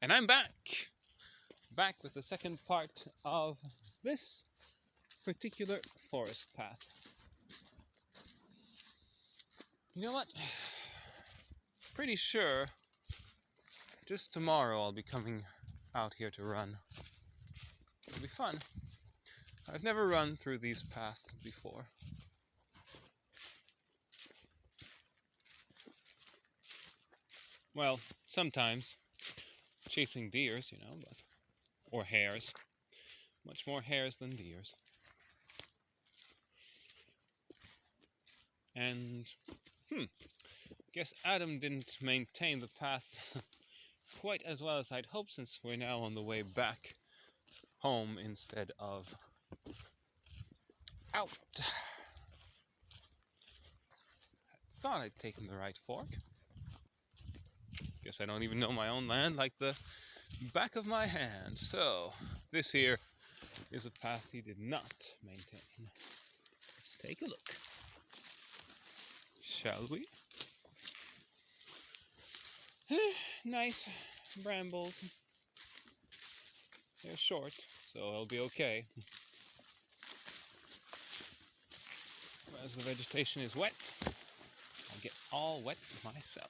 And I'm back with the second part of this particular forest path. You know what? Pretty sure just tomorrow I'll be coming out here to run. It'll be fun. I've never run through these paths before. Well, sometimes chasing deers, but or hares. Much more hares than deers. And guess Adam didn't maintain the path quite as well as I'd hoped, since we're now on the way back home instead of out. Thought I'd taken the right fork. Guess I don't even know my own land like the back of my hand. So this here is a path he did not maintain. Let's take a look, shall we? Nice brambles. They're short, so I'll be okay. As the vegetation is wet, I'll get all wet myself.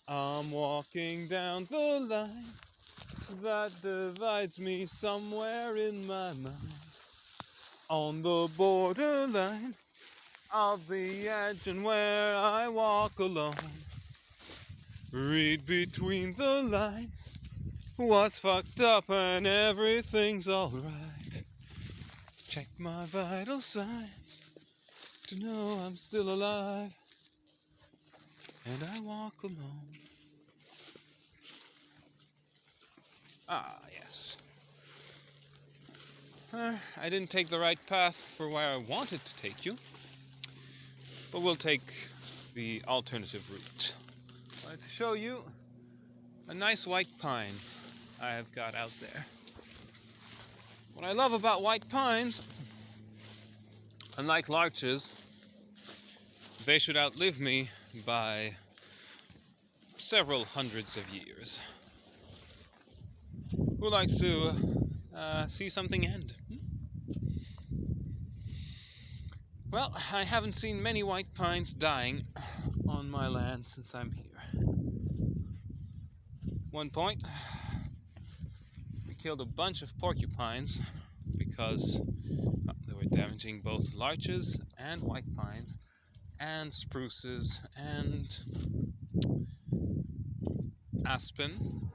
I'm walking down the line that divides me somewhere in my mind, on the borderline of the edge, and where I walk alone, read between the lines what's fucked up and everything's alright. Check my vital signs to know I'm still alive, and I walk alone. Ah, yes. I didn't take the right path for where I wanted to take you, but we'll take the alternative route. I wanted to show you a nice white pine I have got out there. What I love about white pines, unlike larches, they should outlive me by several hundreds of years. Who likes to see something end? Well, I haven't seen many white pines dying on my land since I'm here. One point, we killed a bunch of porcupines because they were damaging both larches and white pines and spruces and aspen.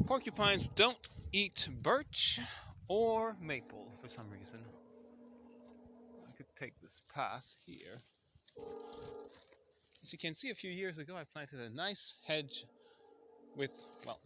Porcupines don't eat birch or maple for some reason. I could take this path here. As you can see, a few years ago I planted a nice hedge with, well,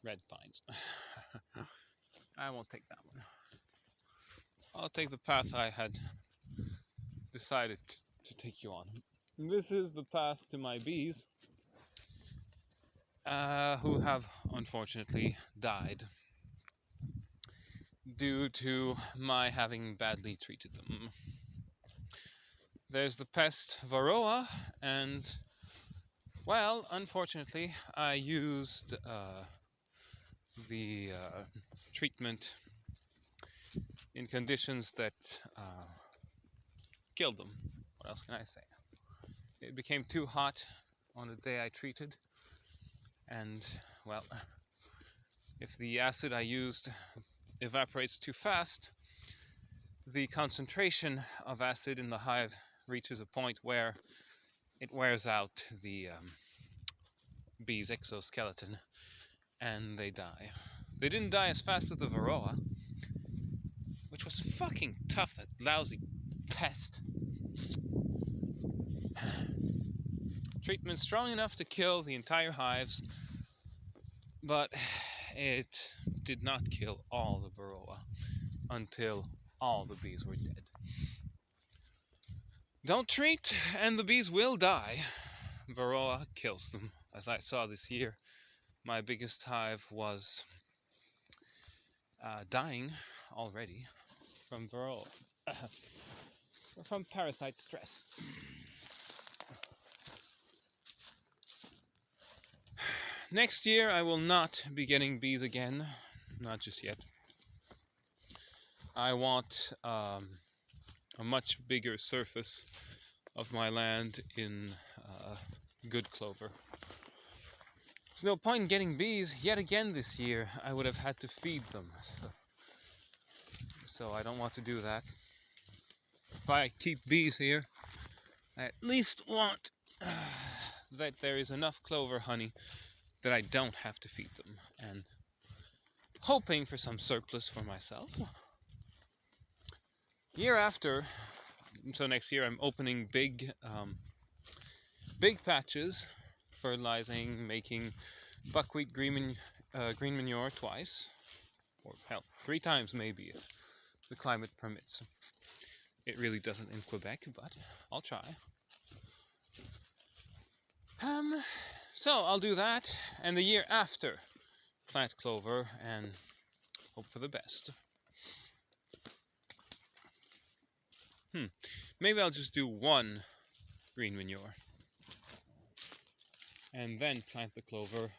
red pines. I won't take that one. I'll take the path I had decided to take you on. This is the path to my bees, who have unfortunately died due to my having badly treated them. There's the pest Varroa, and, well, unfortunately, I used the treatment in conditions that killed them. What else can I say? It became too hot on the day I treated, and, well, if the acid I used evaporates too fast, the concentration of acid in the hive reaches a point where it wears out the bee's exoskeleton and they die. They didn't die as fast as the Varroa, which was fucking tough, that lousy pest. Treatment strong enough to kill the entire hives, but it did not kill all the Varroa until all the bees were dead. Don't treat and the bees will die, Varroa kills them. As I saw this year, my biggest hive was dying already from Varroa, from parasite stress. Next year I will not be getting bees again, not just yet. I want a much bigger surface of my land in good clover. There's no point in getting bees yet again this year. I would have had to feed them, so I don't want to do that. If I keep bees here, I at least want that there is enough clover honey that I don't have to feed them, and hoping for some surplus for myself. Year after, so next year I'm opening big patches, fertilizing, making buckwheat green manure twice, or hell, 3 times maybe if the climate permits. It really doesn't in Quebec, but I'll try. So I'll do that, and the year after, plant clover and hope for the best. Maybe I'll just do 1 green manure, and then plant the clover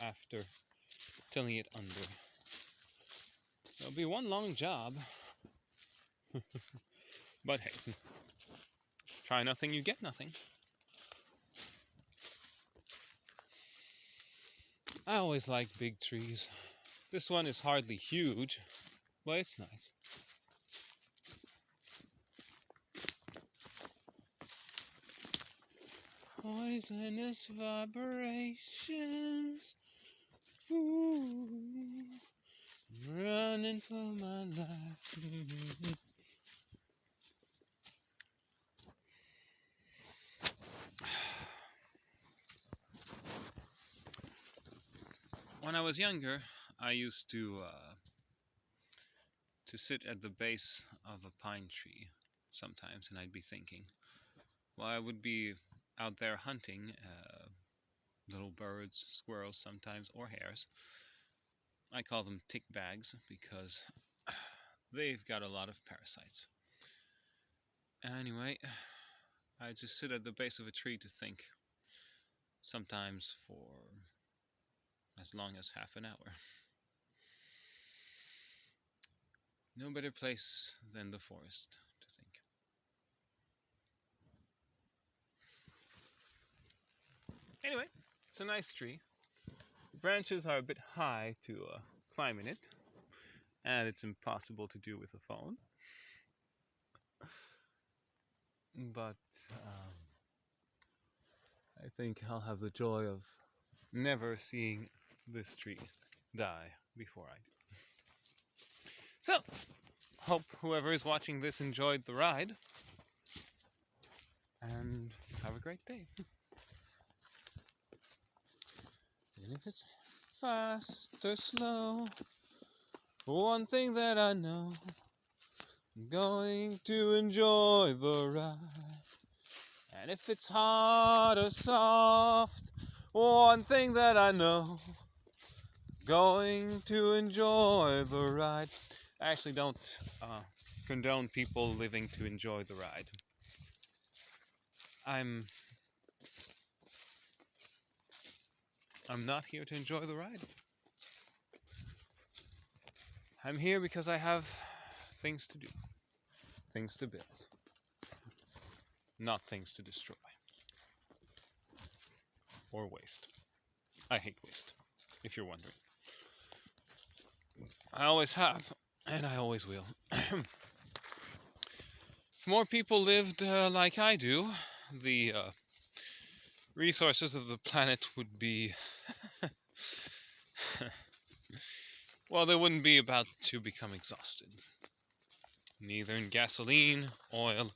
after tilling it under. It'll be one long job, but hey, try nothing, you get nothing. I always like big trees. This one is hardly huge, but it's nice. Poisonous vibrations. Ooh, I'm running for my life. When I was younger, I used to sit at the base of a pine tree sometimes, and I'd be thinking, well, I would be out there hunting little birds, squirrels sometimes, or hares. I call them tick bags because they've got a lot of parasites. Anyway, I just sit at the base of a tree to think, sometimes for as long as half an hour. No better place than the forest to think. Anyway, it's a nice tree. The branches are a bit high to climb in it, and it's impossible to do with a phone. But I think I'll have the joy of never seeing this tree die before I do. So, hope whoever is watching this enjoyed the ride, and have a great day. And if it's fast or slow, one thing that I know, I'm going to enjoy the ride. And if it's hard or soft, one thing that I know, going to enjoy the ride. I actually don't condone people living to enjoy the ride. I'm not here to enjoy the ride. I'm here because I have things to do, things to build, not things to destroy or waste. I hate waste, if you're wondering. I always have, and I always will. If more people lived like I do, the resources of the planet would be well, they wouldn't be about to become exhausted. Neither in gasoline, oil,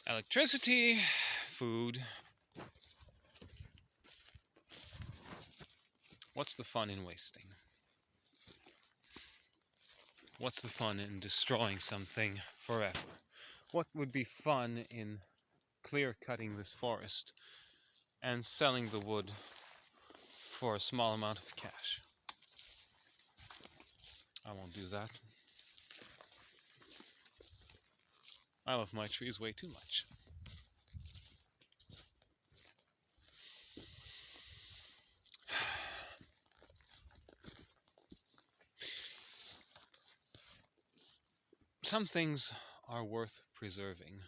electricity, food. What's the fun in wasting? What's the fun in destroying something forever? What would be fun in clear-cutting this forest and selling the wood for a small amount of cash. I won't do that. I love my trees way too much. Some things are worth preserving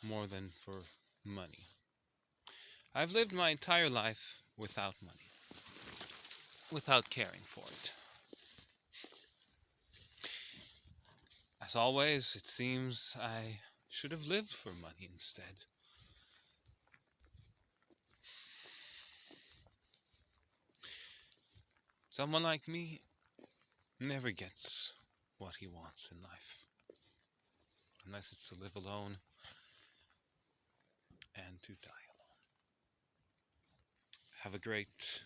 more than for money. I've lived my entire life without money, without caring for it. As always, it seems I should have lived for money instead. Someone like me never gets what he wants in life, unless it's to live alone and to die alone. Have a great